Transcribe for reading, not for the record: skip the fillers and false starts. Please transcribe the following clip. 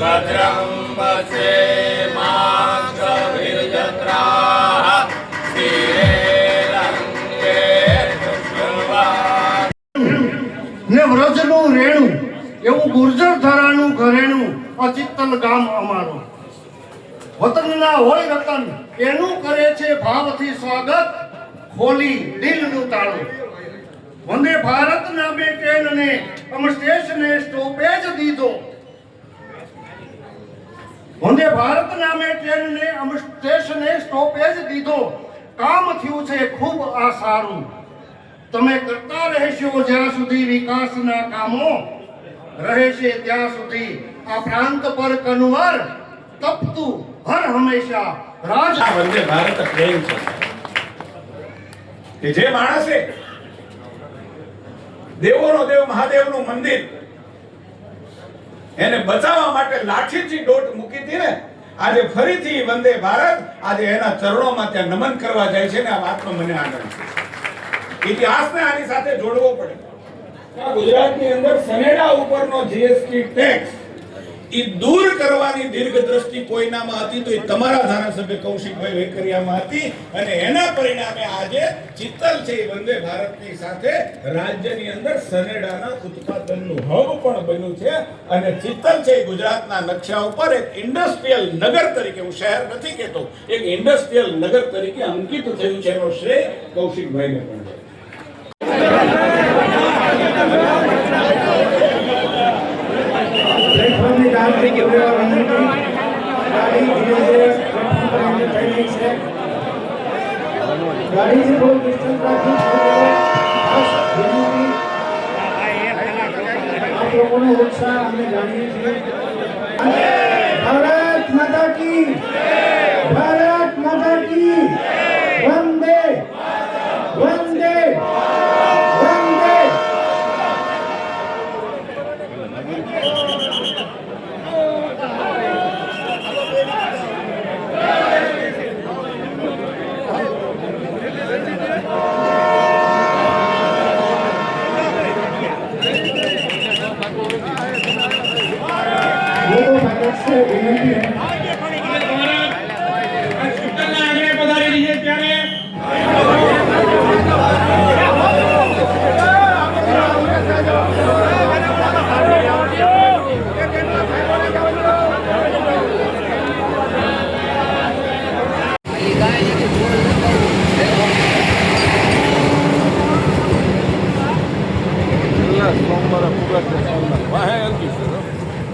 ભદ્રં પશ્યેમાક્ષભીર્જત્રાઃ ને વ્રજનું રેણું એવું ગુર્જર ધરાનું ઘરેણું અચિત્તલ ગામ અમારું. વતનના હોય રતન એનું કરે છે ભાવથી સ્વાગત, ખોલી દિલનું તાળું. વંદે ભારત નામે ટ્રેનને અમ સ્ટેશને સ્ટોપેજ દીધો. વંદે ભારત નામે ટ્રેનને અમ સ્ટેશને સ્ટોપેજ દીધો. કામ થયું છે ખૂબ આ સારું. તમે કરતા રહેશો જ્યાં સુધી વિકાસના કામો, રહેશે ત્યાં સુધી આ પ્રાંત પર કનવર તપતું હર હંમેશા રાજ. વંદે ભારત ટ્રેન છે કે જે માણસે દેવોનો દેવ મહાદેવનું મંદિર એને બચાવવા માટે લાઠીથી દોટ મૂકી હતી ને, આજે ફરીથી વંદે ભારત આજે એના ચરણોમાં ત્યાં નમન કરવા જાય છે ને આ વાતનો મને આનંદ છે. ઇતિહાસને આની સાથે જોડવો પડે. ગુજરાતની અંદર સનેડા ઉપરનો જીએસટી ટેક્સ ઈ દૂર કરવાની દીર્ઘ દ્રષ્ટિ કોઈનામાં હતી તો એ તમારા ધારાસભ્ય કૌશિકભાઈ વેકરિયામાં હતી અને એના પરિણામે આજે ચિત્તલ છે વંદે ભારતની સાથે રાજ્યની અંદર સનેડાના ઉત્પાદનનું હબ પણ બન્યું છે અને ચિત્તલ છે ગુજરાતના નકશા ઉપર એક ઇન્ડસ્ટ્રીયલ નગર તરીકે, હું શહેર નથી કહેતો, એક ઇન્ડસ્ટ્રીયલ નગર તરીકે અંકિત થયું છે એનો શ્રેય કૌશિકભાઈને પણ છે. भारत माता की, भारत माता की, वंदे वंदे वंदे. वो तो भारत से विनती है